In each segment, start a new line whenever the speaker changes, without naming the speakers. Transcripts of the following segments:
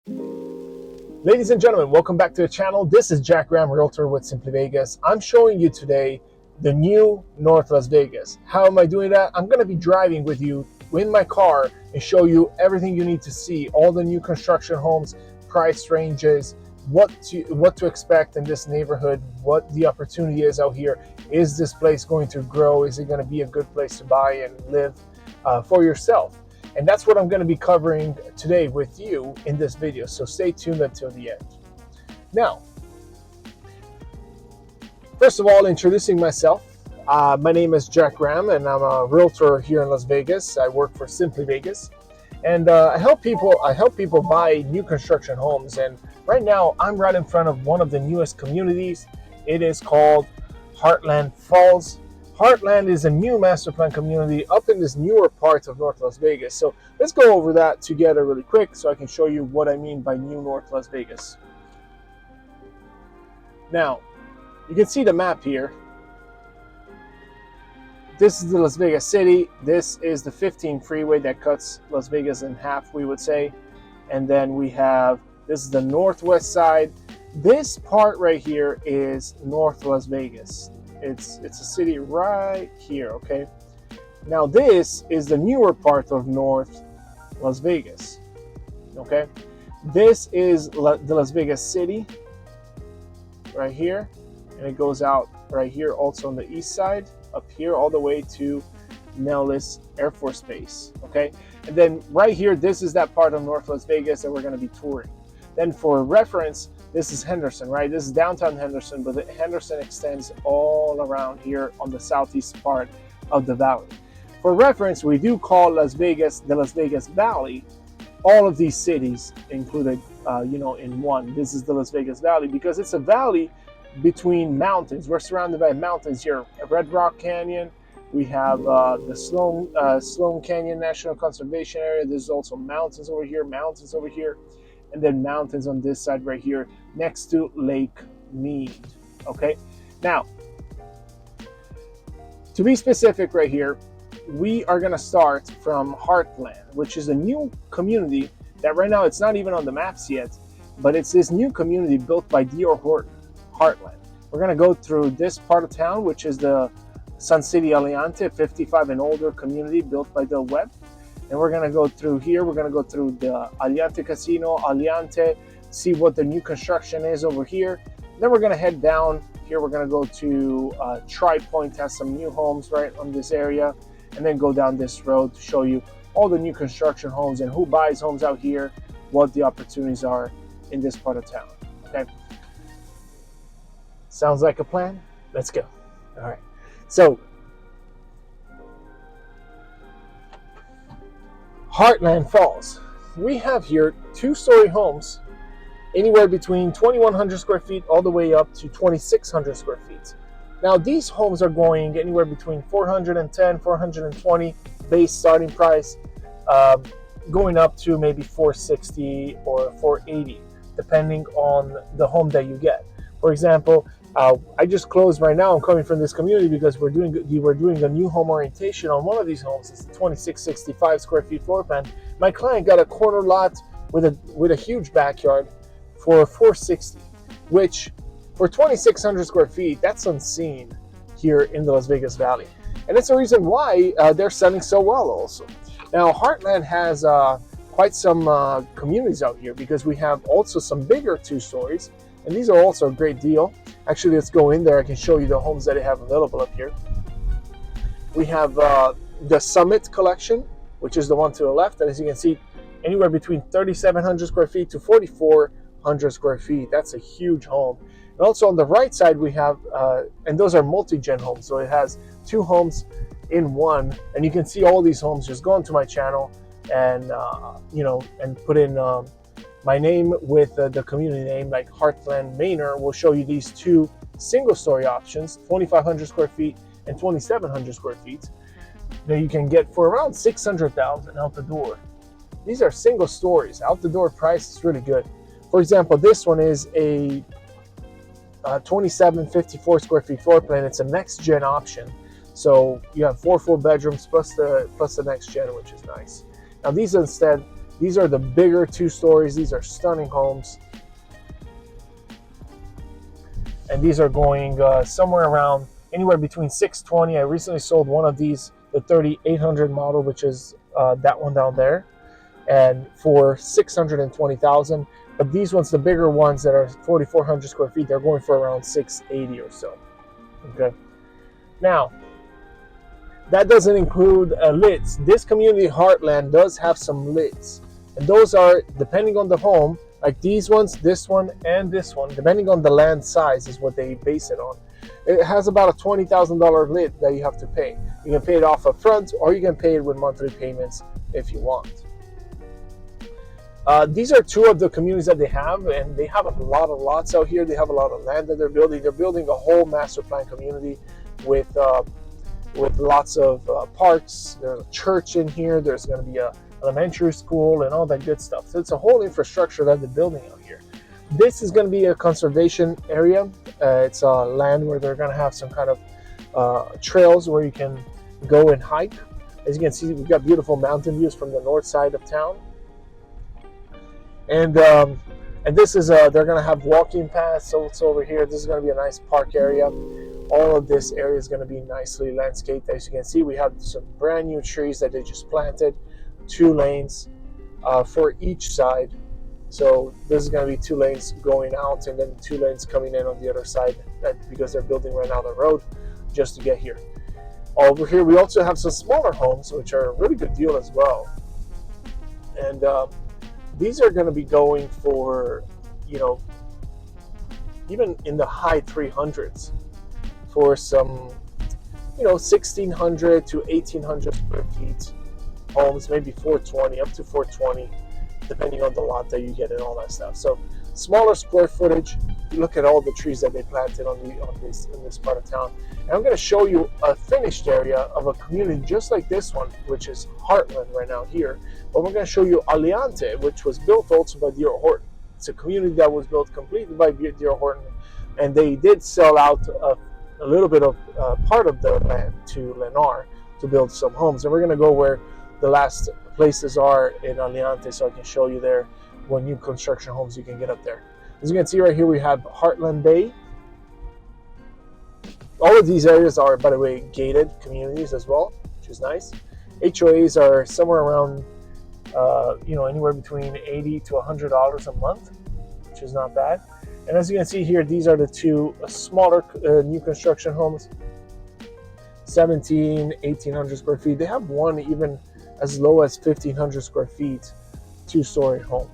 Ladies and gentlemen, welcome back to the channel. This is Jack Graham, Realtor with Simply Vegas. I'm showing you today the new North Las Vegas. How am I doing that? I'm going to be driving with you in my car and show you everything you need to see, all the new construction homes, price ranges, what to expect in this neighborhood, what the opportunity is out here. Is this place going to grow? Is it going to be a good place to buy and live for yourself? And that's what I'm going to be covering today with you in this video. So stay tuned until the end. Now, first of all, introducing myself. My name is Jack Graham, and I'm a realtor here in Las Vegas. I work for Simply Vegas, and I help people buy new construction homes. And right now, I'm right in front of one of the newest communities. It is called Heartland Falls. Heartland is a new master plan community up in this newer part of North Las Vegas. So let's go over that together really quick so I can show you what I mean by new North Las Vegas. Now, you can see the map here. This is the Las Vegas city. This is the 15 freeway that cuts Las Vegas in half, we would say. And then we have, this is the northwest side. This part right here is North Las Vegas. It's a city right here, okay? Now this is the newer part of North Las Vegas, okay? This is the Las Vegas city right here, and it goes out right here also on the east side, up here all the way to Nellis Air Force Base, okay? And then right here, this is that part of North Las Vegas that we're gonna be touring. Then for reference, this is Henderson, right? This is downtown Henderson, but Henderson extends all around here on the southeast part of the valley. For reference, we do call Las Vegas the Las Vegas Valley. All of these cities included, in one. This is the Las Vegas Valley because it's a valley between mountains. We're surrounded by mountains here. Red Rock Canyon. We have the Sloan Canyon National Conservation Area. There's also mountains over here, and then mountains on this side right here next to Lake Mead. Okay, now to be specific right here, we are going to start from Heartland, which is a new community that right now it's not even on the maps yet, but it's this new community built by D.R. Horton. Heartland. We're going to go through this part of town, which is the Sun City Aliante 55 and older community built by Del Webb. And we're going to go through here. We're going to go through the Aliante Casino, Aliante, see what the new construction is over here. Then we're going to head down here. We're going to go to Tri Point, has some new homes right on this area. And then go down this road to show you all the new construction homes and who buys homes out here, what the opportunities are in this part of town. Okay. Sounds like a plan? Let's go. All right. So, Heartland Falls. We have here two-story homes, anywhere between 2,100 square feet all the way up to 2,600 square feet. Now, these homes are going anywhere between 410, 420 base starting price, going up to maybe 460 or 480, depending on the home that you get. For example, I just closed right now. I'm coming from this community because we're doing a new home orientation on one of these homes. It's a 2665 square feet floor plan. My client got a corner lot with a huge backyard for 460, which for 2600 square feet, that's unseen here in the Las Vegas Valley, and that's the reason why they're selling so well. Also, now Heartland has quite some communities out here because we have also some bigger two stories. And these are also a great deal. Actually, let's go in there. I can show you the homes that they have available up here. We have the Summit Collection, which is the one to the left. And as you can see, anywhere between 3,700 square feet to 4,400 square feet. That's a huge home. And also on the right side, we have, and those are multi-gen homes. So it has two homes in one. And you can see all these homes. Just go onto my channel and, and put in my name with the community name, like Heartland Manor, will show you these two single-story options, 2,500 square feet and 2,700 square feet, that you can get for around $600,000 out the door. These are single stories. Out the door price is really good. For example, this one is a 2754 square feet floor plan. It's a next-gen option, so you have 4 full bedrooms plus the next gen, which is nice. Now these instead These are the bigger 2 stories. These are stunning homes. And these are going somewhere around anywhere between 620. I recently sold one of these, the 3800 model, which is that one down there, and for 620,000. But these ones, the bigger ones that are 4,400 square feet, they're going for around 680 or so. Okay. Now, that doesn't include lids. This community Heartland does have some lids, and those are, depending on the home, like these ones, this one, and this one, depending on the land size is what they base it on. It has about a $20,000 lid that you have to pay. You can pay it off up front, or you can pay it with monthly payments if you want. These are 2 of the communities that they have, and they have a lot of lots out here. They have a lot of land that they're building. They're building a whole master plan community with lots of parks. There's a church in here. There's going to be a elementary school and all that good stuff. So it's a whole infrastructure that they're building out here. This is going to be a conservation area. It's a land where they're going to have some kind of trails where you can go and hike. As you can see, we've got beautiful mountain views from the north side of town. And this is they're going to have walking paths. So it's over here. This is going to be a nice park area. All of this area is going to be nicely landscaped. As you can see, we have some brand new trees that they just planted. 2 lanes for each side. So this is going to be 2 lanes going out, and then 2 lanes coming in on the other side, because they're building right now the road just to get here. Over here, we also have some smaller homes, which are a really good deal as well. And these are going to be going for, even in the high 300s for some, 1,600 to 1,800 square feet homes, maybe 420, up to 420, depending on the lot that you get and all that stuff. So smaller square footage. You look at all the trees that they planted in this part of town. And I'm going to show you a finished area of a community just like this one, which is Heartland right now here. But we're going to show you Aliante, which was built also by D.R. Horton. It's a community that was built completely by D.R. Horton, and they did sell out a little bit of part of the land to Lennar to build some homes. And we're going to go where the last places are in Aliante, so I can show you there what new construction homes you can get up there. As you can see right here, we have Heartland Bay. All of these areas are, by the way, gated communities as well, which is nice. HOAs are somewhere around, anywhere between $80 to $100 a month, which is not bad. And as you can see here, these are the 2 smaller new construction homes, 1,800 square feet. They have one even as low as 1,500 square feet, 2-story home.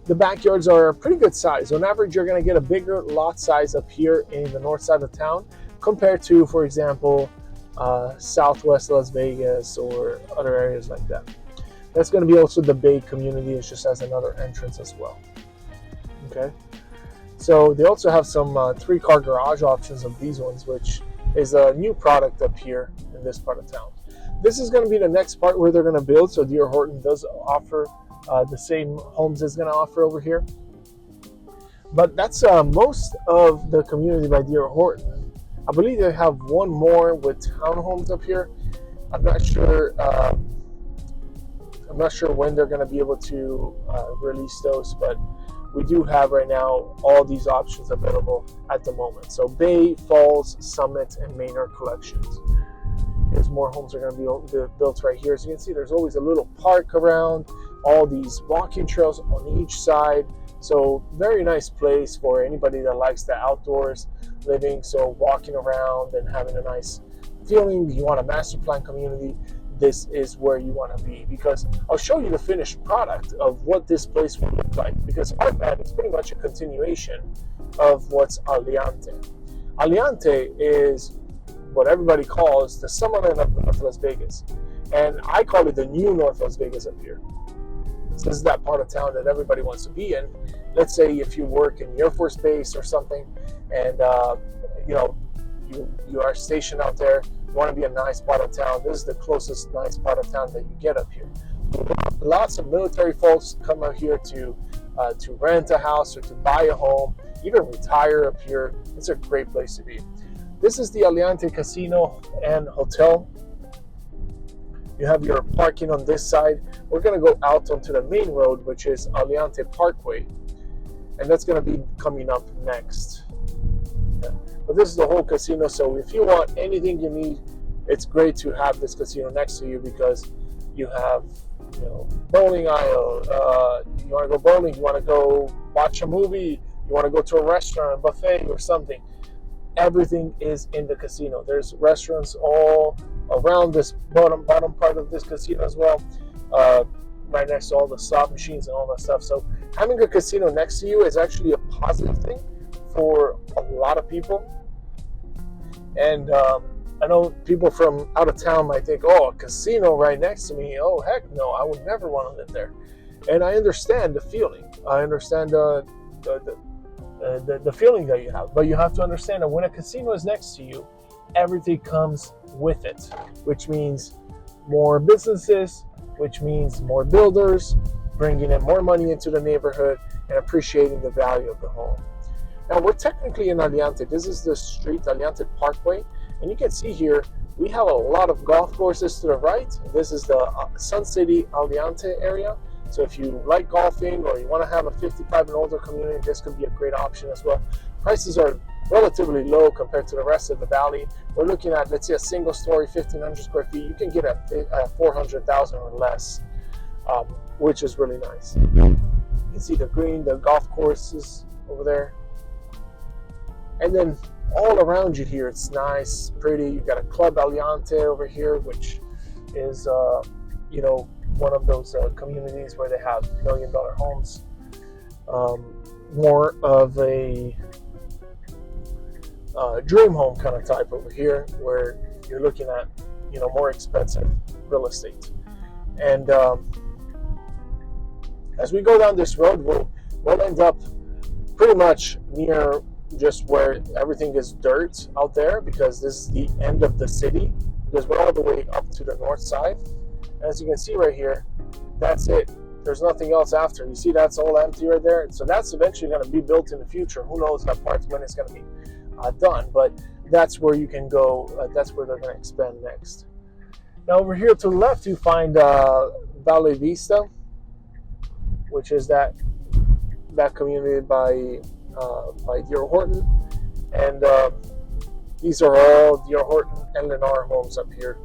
The backyards are a pretty good size. On average, you're going to get a bigger lot size up here in the north side of town compared to, for example, southwest Las Vegas or other areas like that. That's going to be also the Bay community. It just has another entrance as well. Okay. So they also have some 3-car garage options of these ones, which is a new product up here in this part of town. This is going to be the next part where they're going to build. So D.R. Horton does offer the same homes it's going to offer over here. But that's most of the community by D.R. Horton. I believe they have one more with townhomes up here. I'm not sure when they're going to be able to release those, but we do have right now all these options available at the moment. So Bay, Falls, Summit, and Maynard collections. There's more homes are going to be built right here. As you can see, there's always a little park around, all these walking trails on each side. So very nice place for anybody that likes the outdoors living. So walking around and having a nice feeling. You want a master plan community, this is where you want to be, because I'll show you the finished product of what this place will look like, because Heartland is pretty much a continuation of what's Aliante. Aliante is what everybody calls the Summerlin of North Las Vegas, and I call it the new North Las Vegas up here. This is that part of town that everybody wants to be in. Let's say if you work in the Air Force Base or something, and you are stationed out there, you want to be a nice part of town. This is the closest nice part of town that you get up here. Lots of military folks come out here to rent a house or to buy a home, even retire up here. It's a great place to be. This is the Aliante Casino and Hotel. You have your parking on this side. We're going to go out onto the main road, which is Aliante Parkway, and that's going to be coming up next. Yeah. But this is the whole casino, so if you want anything you need, it's great to have this casino next to you, because you have, bowling aisle. You want to go bowling, you want to go watch a movie, you want to go to a restaurant, a buffet or something. Everything is in the casino. There's restaurants all around this bottom part of this casino as well, right next to all the slot machines and all that stuff. So having a casino next to you is actually a positive thing for a lot of people. And I know people from out of town might think, oh, a casino right next to me, oh heck no, I would never want to live there. And I understand the feeling. I understand the feeling that you have. But you have to understand that when a casino is next to you, everything comes with it, which means more businesses, which means more builders, bringing in more money into the neighborhood and appreciating the value of the home. Now, we're technically in Aliante. This is the street, Aliante Parkway. And you can see here, we have a lot of golf courses to the right. This is the Sun City Aliante area. So if you like golfing or you want to have a 55 and older community, this could be a great option as well. Prices are relatively low compared to the rest of the valley. We're looking at, let's say, a single story, 1,500 square feet. You can get at 400,000 or less, which is really nice. You can see the green, the golf courses over there. And then all around you here, it's nice, pretty. You've got a Club Aliante over here, which is, one of those communities where they have $1 million homes. More of a dream home kind of type over here, where you're looking at, more expensive real estate. And as we go down this road, we'll end up pretty much near just where everything is dirt out there, because this is the end of the city, because we're all the way up to the north side. As you can see right here, that's it. There's nothing else after. You see that's all empty right there. So that's eventually going to be built in the future. Who knows that part when it's going to be done, but that's where you can go. That's where they're going to expand next. Now over here to the left, you find Valle Vista, which is that community by D.R. Horton, and these are all D.R. Horton and Lennar homes up here,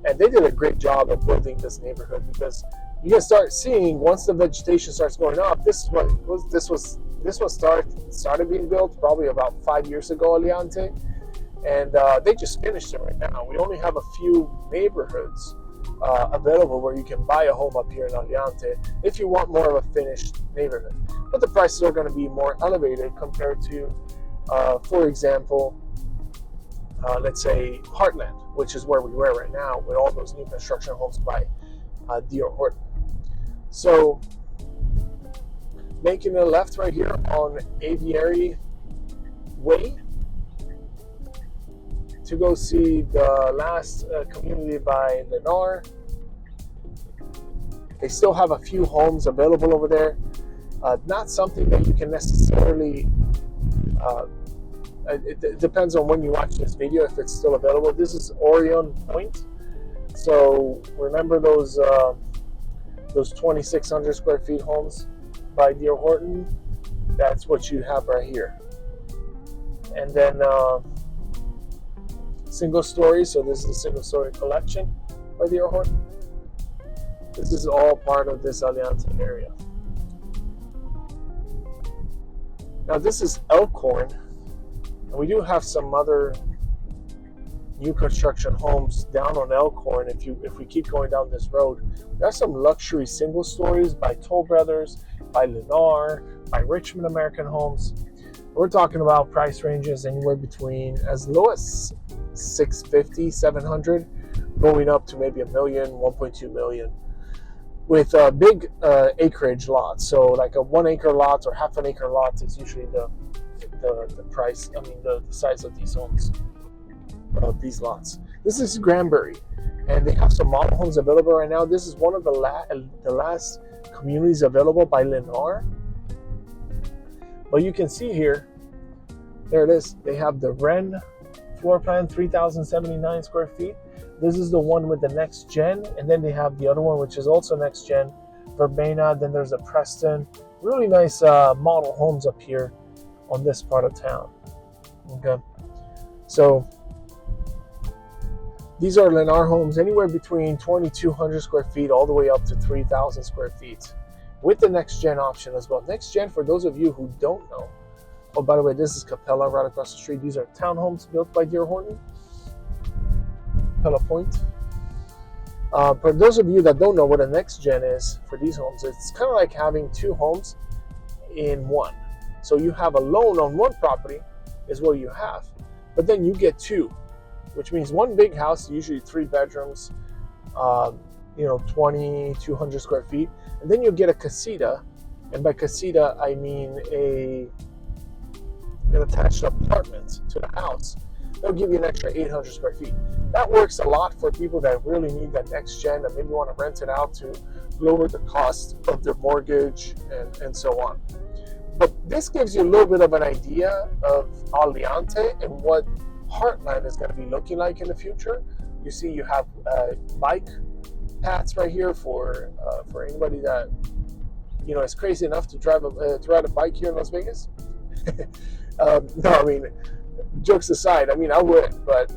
and they did a great job of building this neighborhood, because you can start seeing once the vegetation starts going up. This started being built probably about 5 years ago, Aliante, and they just finished it right now. We only have a few neighborhoods available where you can buy a home up here in Aliante if you want more of a finished neighborhood. But the prices are going to be more elevated compared to, for example, let's say Heartland, which is where we were right now with all those new construction homes by D.R. Horton. So making a left right here on Aviary Way to go see the last community by Lennar. They still have a few homes available over there. Not something that you can necessarily, it depends on when you watch this video, if it's still available. This is Orion Point. So remember those 2,600 square feet homes by D.R. Horton? That's what you have right here. And then single story. So this is the single story collection by D.R. Horton. This is all part of this Aliante area. Now this is Elkhorn, and we do have some other new construction homes down on Elkhorn. If we keep going down this road, there's some luxury single stories by Toll Brothers, by Lennar, by Richmond American Homes. We're talking about price ranges anywhere between as low as $650,000, $700,000, going up to maybe $1 million, $1.2 million, with big acreage lots. So like a 1 acre lot or half an acre lot is usually the price. I mean the size of these homes, of these lots. This is Granbury, and they have some model homes available right now. This is one of the last communities available by Lennar. But you can see here, there it is. They have the Wren floor plan, 3,079 square feet. This is the one with the next gen, and then they have the other one which is also next gen, Verbena. Then there's a Preston. Really nice model homes up here on this part of town. Okay, so these are Lennar homes anywhere between 2,200 square feet all the way up to 3,000 square feet, with the next gen option as well. Next gen, for those of you who don't know. Oh, by the way, this is Capella right across the street. These are townhomes built by D.R. Horton. Capella Point. For those of you that don't know what a next gen is for these homes, it's kind of like having two homes in one. So you have a loan on one property is what you have, but then you get two, which means one big house, usually 3 bedrooms, 2,200 square feet, and then you get a casita, and by casita I mean an attached apartment to the house. They'll give you an extra 800 square feet. That works a lot for people that really need that next gen, that maybe want to rent it out to lower the cost of their mortgage and so on. But this gives you a little bit of an idea of Aliante and what Heartland is going to be looking like in the future. You see, you have bike paths right here for anybody that is crazy enough to ride a bike here in Las Vegas. No, I mean, jokes aside, I mean, I would, but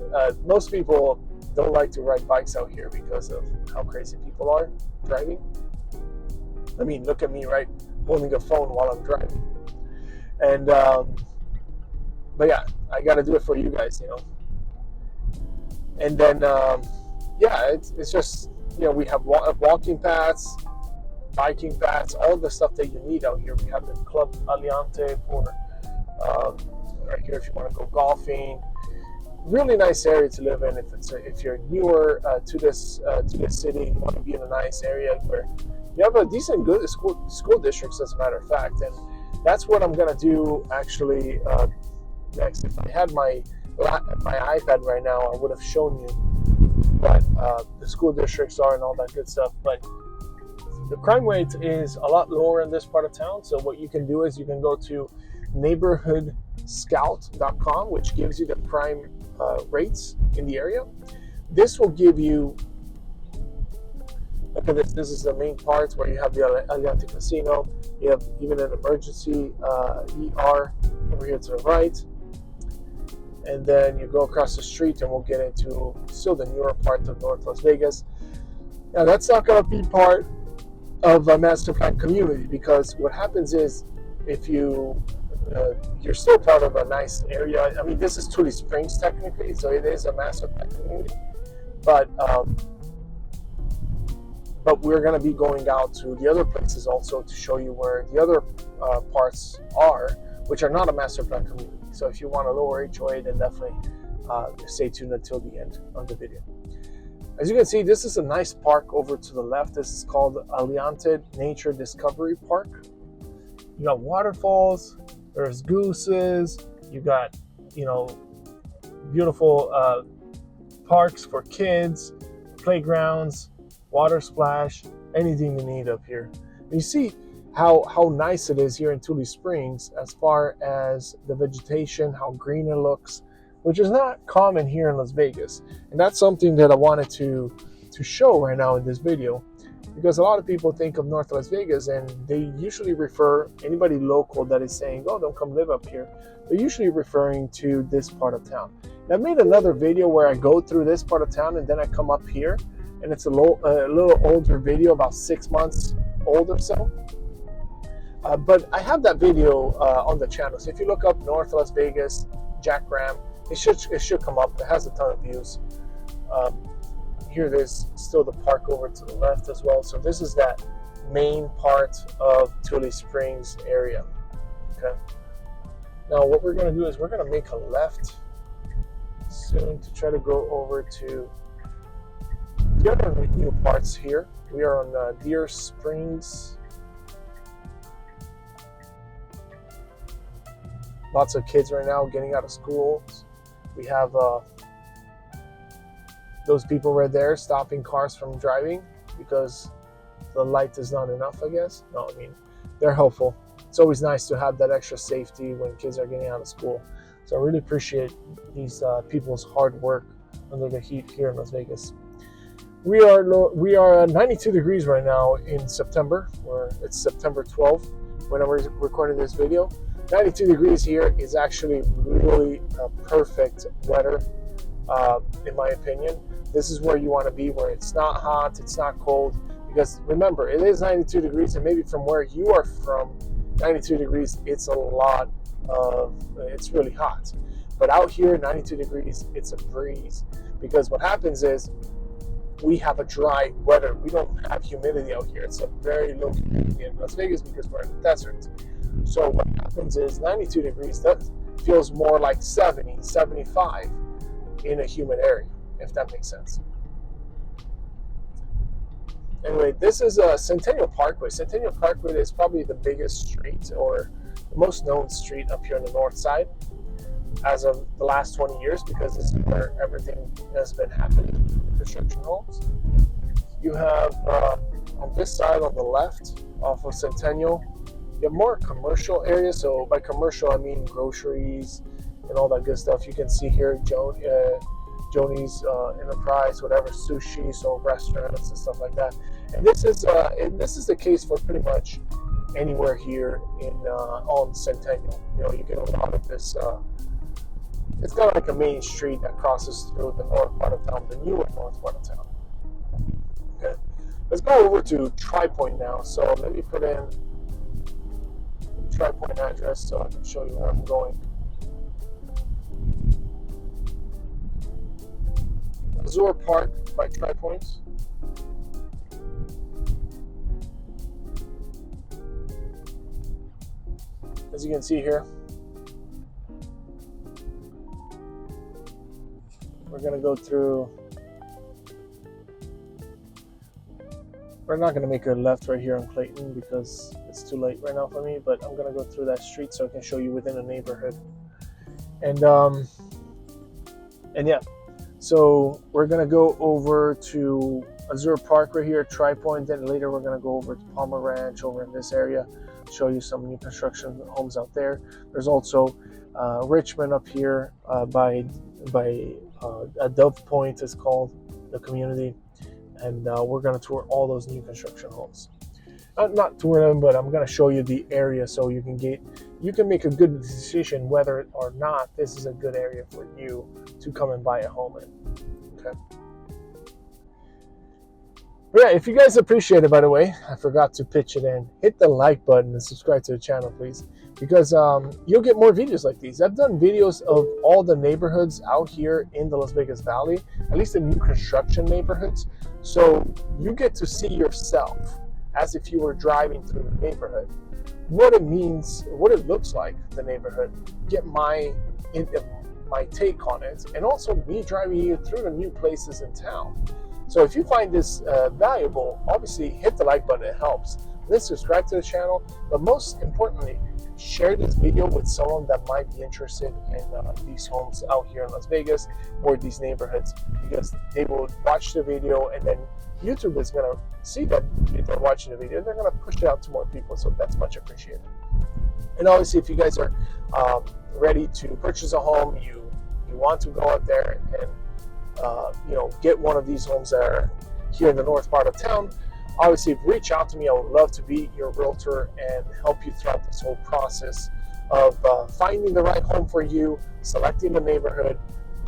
most people don't like to ride bikes out here because of how crazy people are driving. I mean, look at me, right? Holding a phone while I'm driving. And, but yeah, I got to do it for you guys, And then, it's just, we have walking paths, biking paths, all the stuff that you need out here. We have the Club Aliante for right here if you want to go golfing. Really nice area to live in if you're newer to this city. You want to be in a nice area where you have a decent good school districts, as a matter of fact. And that's what I'm gonna do actually next. If I had my iPad right now, I would have shown you what the school districts are and all that good stuff. But the crime rate is a lot lower in this part of town. So what you can do is you can go to neighborhoodscout.com, which gives you the crime rates in the area. This will give you, look at this, this is the main part where you have the Aliante Casino. You have even an emergency ER over here to the right. And then you go across the street and we'll get into still the newer part of North Las Vegas. Now that's not going to be part of a master plan community, because what happens is if you're still part of a nice area. I mean, this is Tule Springs technically, so it is a master plan community. But we're going to be going out to the other places also to show you where the other parts are, which are not a master plan community. So if you want a lower HOA, then definitely stay tuned until the end of the video. As you can see, this is a nice park over to the left. This is called Aliante Nature Discovery Park. You got waterfalls, there's gooses, you got, beautiful parks for kids, playgrounds, water splash, anything you need up here. And you see how nice it is here in Tule Springs as far as the vegetation, how green it looks, which is not common here in Las Vegas. And that's something that I wanted to show right now in this video, because a lot of people think of North Las Vegas and they usually refer, anybody local that is saying, oh, don't come live up here, they're usually referring to this part of town. And I made another video where I go through this part of town and then I come up here, and it's a little older video, about 6 months old or so. But I have that video on the channel. So if you look up North Las Vegas, Jack Graham, it should come up. It has a ton of views. Here there's still the park over to the left as well. So this is that main part of Tule Springs area. Okay. Now what we're going to do is we're going to make a left soon to try to go over to the other new parts here. We are on Deer Springs. Lots of kids right now getting out of school. We have those people right there stopping cars from driving because the light is not enough, I guess. No, I mean, they're helpful. It's always nice to have that extra safety when kids are getting out of school. So I really appreciate these people's hard work under the heat here in Las Vegas. We are 92 degrees right now in September. It's September 12th when I'm recording this video. 92 degrees here is actually really perfect weather, in my opinion. This is where you want to be, where it's not hot, it's not cold. Because remember, it is 92 degrees, and maybe from where you are from, 92 degrees, it's really hot. But out here, 92 degrees, it's a breeze. Because what happens is, we have a dry weather. We don't have humidity out here. It's a very low humidity in Las Vegas because we're in the desert. So what happens is 92 degrees, that feels more like 70, 75 in a humid area, if that makes sense. Anyway, this is Centennial Parkway. Centennial Parkway is probably the biggest street or the most known street up here on the north side as of the last 20 years, because this is where everything has been happening, construction homes. You have on this side on the left off of Centennial, you have more commercial areas. So by commercial, I mean groceries and all that good stuff. You can see here Joni's Enterprise, whatever, sushi, so restaurants and stuff like that. And this is the case for pretty much anywhere here on Centennial. You get a lot of this. It's kind of like a main street that crosses through the north part of town, the newer north part of town. Okay, let's go over to Tri-Point now. So let me put in Tri-Point address so I can show you where I'm going. Azure Park by Tri-Point. As you can see here, we're going to go through. We're not going to make a left right here on Clayton because it's too late right now for me, but I'm going to go through that street so I can show you within a neighborhood. And yeah, so we're going to go over to Azure Park right here, Tri-Point, then later we're going to go over to Palmer Ranch over in this area, show you some new construction homes out there. There's also Richmond up here by Dove Point is called, the community, and we're going to tour all those new construction homes. Not tour them, but I'm going to show you the area so you can make a good decision whether or not this is a good area for you to come and buy a home in. Okay. But yeah, if you guys appreciate it, by the way, I forgot to pitch it in. Hit the like button and subscribe to the channel, please, because you'll get more videos like these. I've done videos of all the neighborhoods out here in the Las Vegas Valley, at least the new construction neighborhoods. So you get to see yourself as if you were driving through the neighborhood, what it means, what it looks like, the neighborhood, get my take on it, and also me driving you through the new places in town. So if you find this valuable, obviously hit the like button, it helps. Then subscribe to the channel, but most importantly, share this video with someone that might be interested in these homes out here in Las Vegas or these neighborhoods, because they will watch the video and then YouTube is going to see that they're watching the video and they're going to push it out to more people. So that's much appreciated. And obviously, if you guys are ready to purchase a home, you want to go out there and get one of these homes that are here in the north part of town, obviously reach out to me. I would love to be your realtor and help you throughout this whole process of finding the right home for you, selecting the neighborhood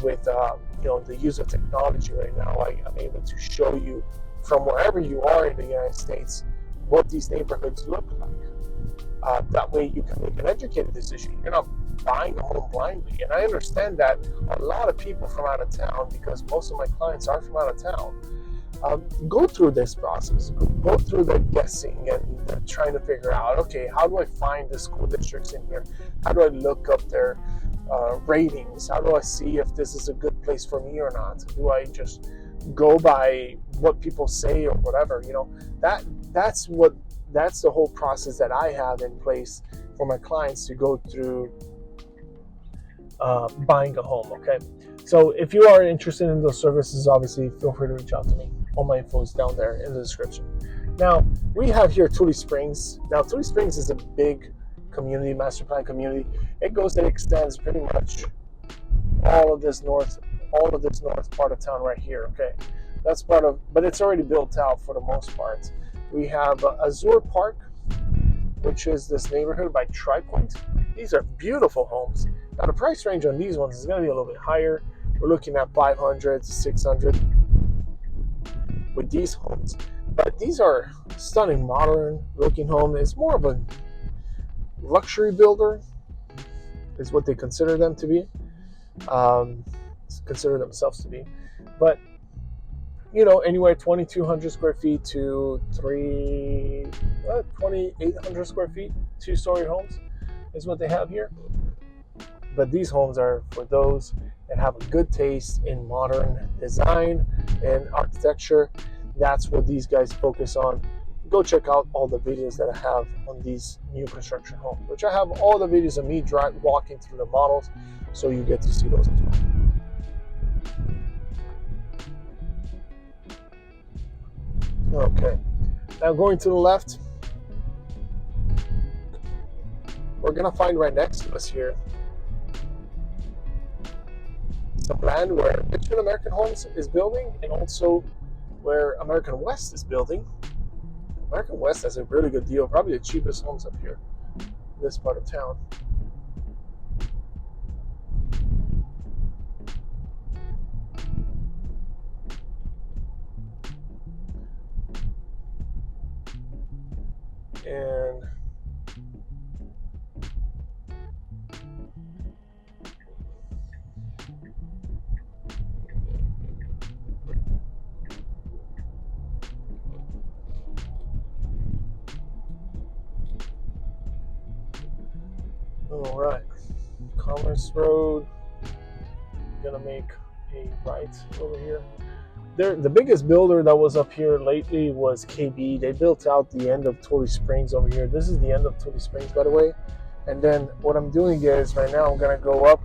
with the use of technology right now. I'm able to show you from wherever you are in the United States what these neighborhoods look like. That way you can make an educated decision. You're not buying a home blindly. And I understand that a lot of people from out of town, because most of my clients are from out of town, go through this process, go through the guessing and trying to figure out, okay, how do I find the school districts in here? How do I look up their ratings? How do I see if this is a good place for me or not? Do I just go by what people say or whatever? That's the whole process that I have in place for my clients to go through buying a home. Okay, so if you are interested in those services, obviously feel free to reach out to me. All my info is down there in the description. Now we have here Tule Springs. Now Tule Springs is a big community, master plan community. It extends pretty much all of this north part of town right here. Okay, That's part of, but it's already built out for the most part. We have Azure Park, which is this neighborhood by Tri Point. These are beautiful homes. Now the price range on these ones is going to be a little bit higher. We're looking at 500 to 600 with these homes. But these are stunning, modern looking home. It's more of a luxury builder, is what they consider them to be. Consider themselves to be. But anywhere 2,200 square feet to 2,800 square feet, 2-story homes is what they have here. But these homes are for those that have a good taste in modern design and architecture. That's what these guys focus on. Go check out all the videos that I have on these new construction homes, which I have all the videos of me walking through the models, so you get to see those as well. Okay, now going to the left, we're gonna find right next to us here some land where Richmond American Homes is building, and also where American West is building. American West has a really good deal, probably the cheapest homes up here in this part of town. And all right, Commerce Road, gonna make a right over here. The biggest builder that was up here lately was KB. They built out the end of Tully Springs over here. This is the end of Tully Springs, by the way. And then what I'm doing is right now I'm gonna go up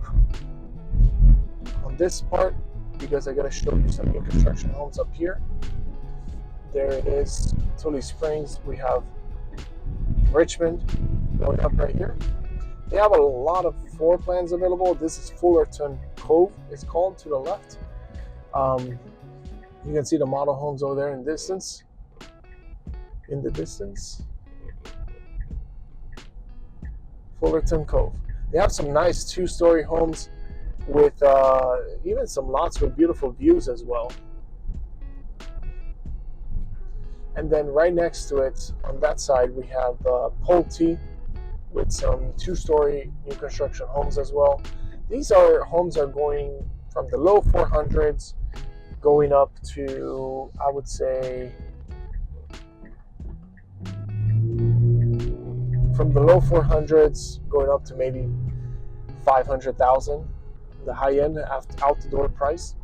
on this part because I gotta show you some new construction homes up here. There it is, Tully Springs. We have Richmond going up right here. They have a lot of floor plans available. This is Fullerton Cove, it's called, to the left. You can see the model homes over there in the distance. Fullerton Cove. They have some nice 2-story homes with even some lots with beautiful views as well. And then right next to it, on that side, we have Pulte with some 2-story new construction homes as well. These homes are going from the low 400s, going up to, I would say, from the low 400s, going up to maybe 500,000, the high end out the door price.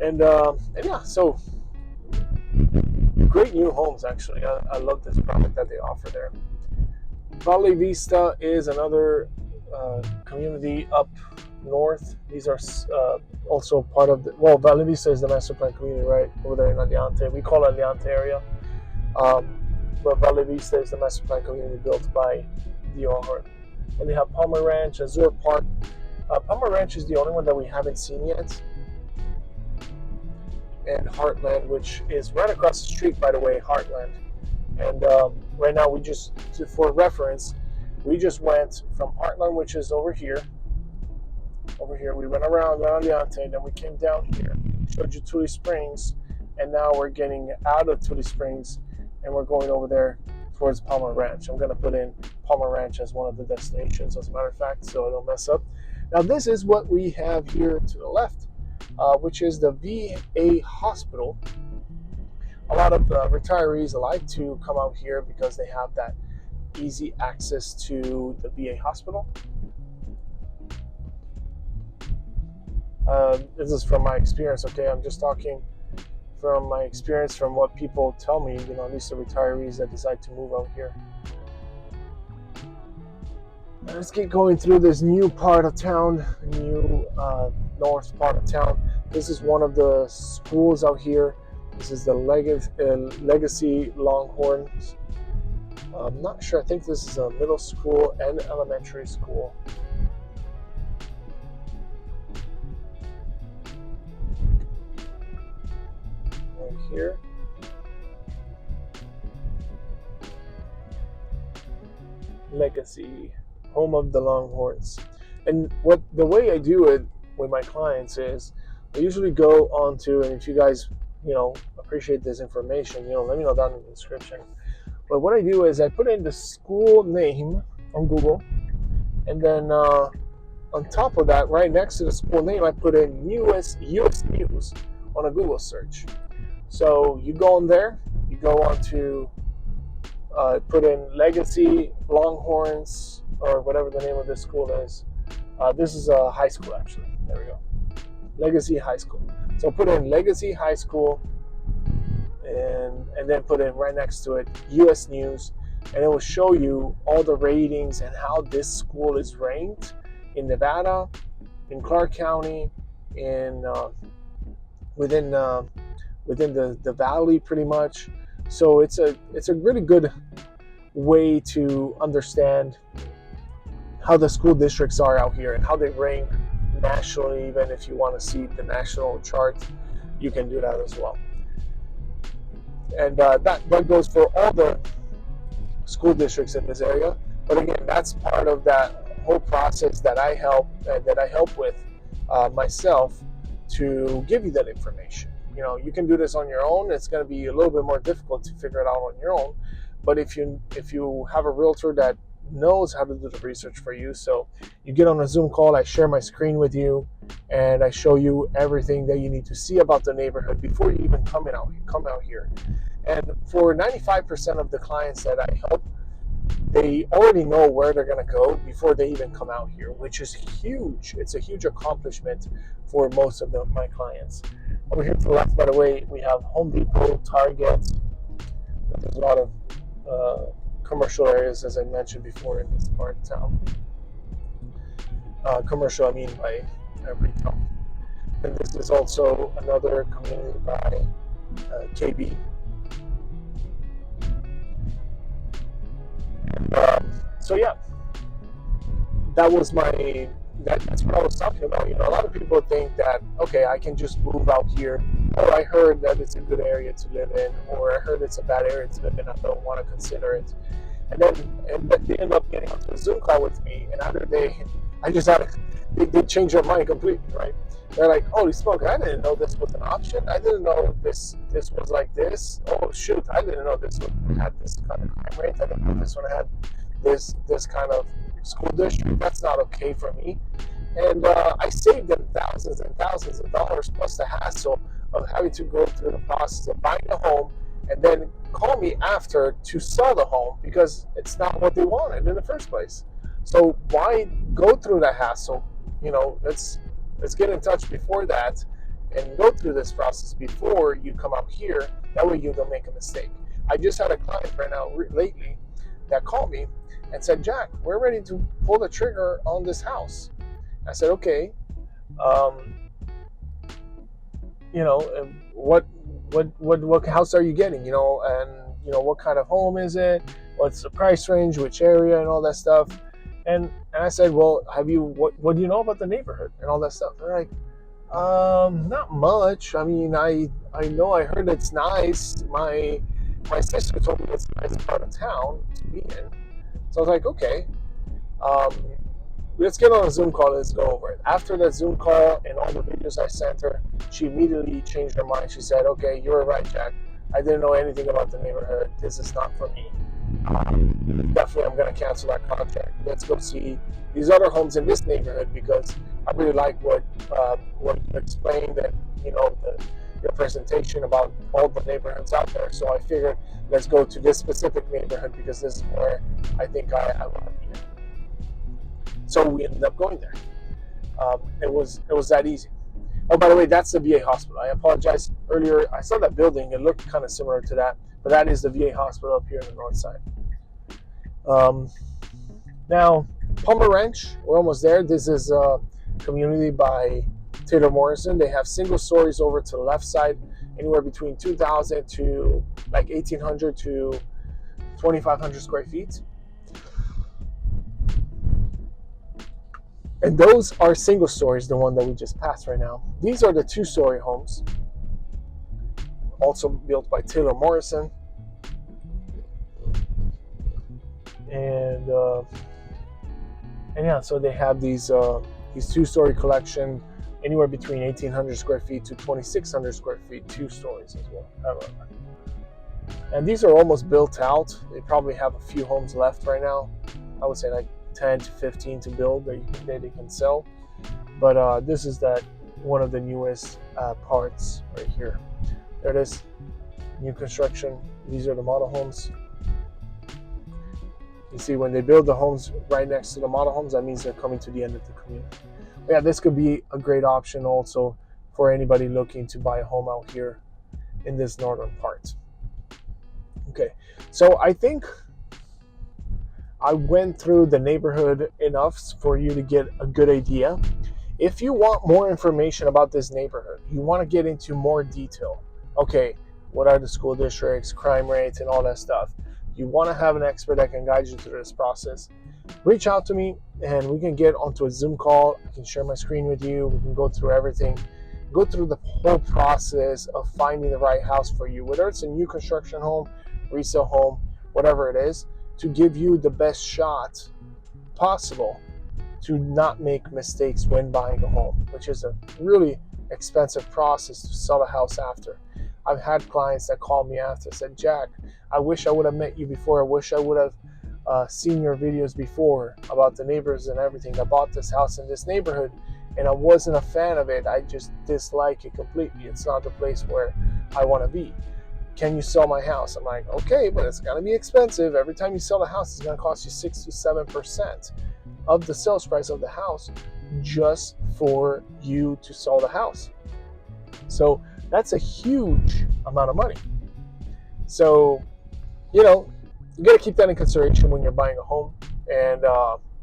And yeah, so great new homes actually. I love this product that they offer there. Valley Vista is another community up north. These are also part of Valley Vista is the master plan community right over there in Aliante. We call it Aliante area. But Valley Vista is the master plan community built by D.R. And they have Palmer Ranch, Azure Park. Palmer Ranch is the only one that we haven't seen yet. And Heartland, which is right across the street, by the way, Heartland. And right now, for reference, we just went from Heartland, which is over here. We went around Aliante, then we came down here, showed you Tully Springs, and now we're getting out of Tully Springs, and we're going over there towards Palmer Ranch. I'm going to put in Palmer Ranch as one of the destinations, as a matter of fact, so I don't mess up. Now, this is what we have here to the left, which is the VA hospital. A lot of retirees like to come out here because they have that easy access to the VA hospital. This is from my experience, okay? I'm just talking from my experience, from what people tell me, at least the retirees that decide to move out here. Now let's get going through this new part of town, new north part of town. This is one of the schools out here. This is the Legacy Longhorns. I'm not sure. I think this is a middle school and elementary school. here. Legacy, home of the Longhorns. And the way I do it with my clients is I usually go onto, and if you guys, appreciate this information, let me know down in the description. But what I do is I put in the school name on Google, and then on top of that, right next to the school name, I put in US News on a Google search. So you go on there, you go on to put in Legacy Longhorns, or whatever the name of this school is. This is a high school, actually. There we go. Legacy High School. So put in Legacy High School, and then put in right next to it US News, and it will show you all the ratings and how this school is ranked in Nevada, in Clark County, in within the valley, pretty much. So it's a really good way to understand how the school districts are out here and how they rank nationally. Even if you want to see the national chart, you can do that as well. And that goes for all the school districts in this area. But again, that's part of that whole process that I help with myself to give you that information. You can do this on your own. It's going to be a little bit more difficult to figure it out on your own. But if you have a realtor that knows how to do the research for you, so you get on a Zoom call, I share my screen with you, and I show you everything that you need to see about the neighborhood before you even come out here. And for 95% of the clients that I help, they already know where they're going to go before they even come out here, which is huge. It's a huge accomplishment for most of my clients. Over here to the left, by the way, we have Home Depot, Target. There's a lot of commercial areas, as I mentioned before, in this part of town. Commercial, I mean by retail. And this is also another community by KB. So yeah, that's what I was talking about. A lot of people think that, okay, I can just move out here, or I heard that it's a good area to live in, or I heard it's a bad area to live in, I don't want to consider it. And then they end up getting onto a Zoom call with me, and after they change their mind completely, right? They're like, holy smoke, I didn't know this was an option. I didn't know this was like this. Oh shoot, I didn't know this one had this kind of crime rate. I didn't know this one had this kind of school district. That's not okay for me. And I saved them thousands and thousands of dollars, plus the hassle of having to go through the process of buying a home and then call me after to sell the home because it's not what they wanted in the first place. So why go through that hassle? Let's get in touch before that and go through this process before you come out here. That way you don't make a mistake. I just had a client right now lately that called me and said, Jack, we're ready to pull the trigger on this house. I said, okay, what house are you getting? And what kind of home is it? What's the price range? Which area? And all that stuff. And I said, well, what do you know about the neighborhood and all that stuff? They're like, not much. I mean, I heard it's nice. My sister told me it's a nice part of town to be in. So I was like, okay, let's get on a Zoom call. Let's go over it. After that Zoom call and all the videos I sent her, she immediately changed her mind. She said, okay, you were right, Jack. I didn't know anything about the neighborhood. This is not for me. Definitely, I'm going to cancel that contract. Let's go see these other homes in this neighborhood because I really like what you explained and your presentation about all the neighborhoods out there. So I figured let's go to this specific neighborhood because this is where I think I want to be in. So we ended up going there. It was that easy. Oh, by the way, that's the VA hospital. I apologize. Earlier, I saw that building. It looked kind of similar to that, but that is the VA hospital up here in the north side. Now, Palmer Ranch, we're almost there. This is a community by Taylor Morrison. They have single stories over to the left side, anywhere between 2,000 to like 1,800 to 2,500 square feet. And those are single stories, the one that we just passed right now. These are the two-story homes. also built by Taylor Morrison. And yeah, so they have these two-story collection, anywhere between 1,800 square feet to 2,600 square feet, 2 stories as well. However. And these are almost built out. They probably have a few homes left right now. I would say like 10 to 15 to build that they can sell. But this is one of the newest parts right here. There it is, new construction. These are the model homes. You see, when they build the homes right next to the model homes, that means they're coming to the end of the community. But yeah, this could be a great option also for anybody looking to buy a home out here in this northern part. Okay, so I think I went through the neighborhood enough for you to get a good idea. If you want more information about this neighborhood, you want to get into more detail. Okay, what are the school districts, crime rates, and all that stuff. You want to have an expert that can guide you through this process. Reach out to me and we can get onto a Zoom call. I can share my screen with you. We can go through everything. Go through the whole process of finding the right house for you, whether it's a new construction home, resale home, whatever it is, to give you the best shot possible to not make mistakes when buying a home, which is a really expensive process to sell a house after. I've had clients that called me after, said, Jack, I wish I would have met you before. I wish I would have seen your videos before about the neighbors and everything. I bought this house in this neighborhood and I wasn't a fan of it. I just dislike it completely. It's not the place where I want to be. Can you sell my house? I'm like, okay, but it's going to be expensive. Every time you sell the house, it's going to cost you 6 to 7% of the sales price of the house just for you to sell the house. So that's a huge amount of money. So, you got to keep that in consideration when you're buying a home. And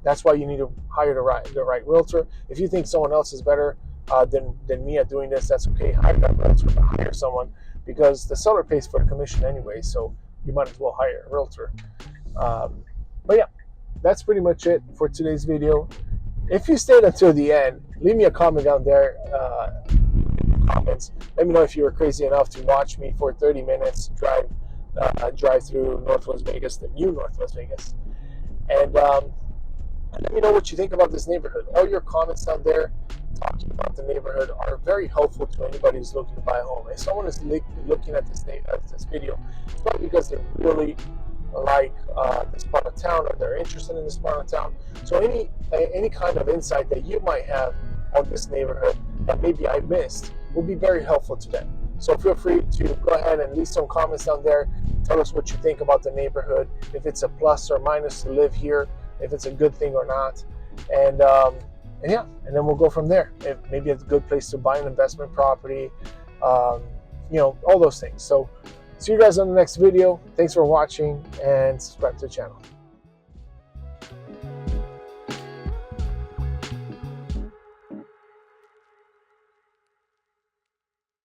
that's why you need to hire the right realtor. If you think someone else is better than me at doing this, that's okay. Hire that realtor, but hire someone, because the seller pays for the commission anyway, so you might as well hire a realtor. But yeah, that's pretty much it for today's video. If you stayed until the end, leave me a comment down there. Comments. Let me know if you were crazy enough to watch me for 30 minutes drive through Northwest Vegas, the new Northwest Vegas. And let me know what you think about this neighborhood. All your comments down there talking about the neighborhood are very helpful to anybody who's looking to buy a home. If someone is looking at this video, it's probably because they really like this part of town, or they're interested in this part of town. So any kind of insight that you might have on this neighborhood that maybe I missed will be very helpful to them. So feel free to go ahead and leave some comments down there. Tell us what you think about the neighborhood, if it's a plus or minus to live here, if it's a good thing or not. And yeah, and then we'll go from there. If maybe it's a good place to buy an investment property, all those things. So see you guys on the next video. Thanks for watching, and subscribe to the channel.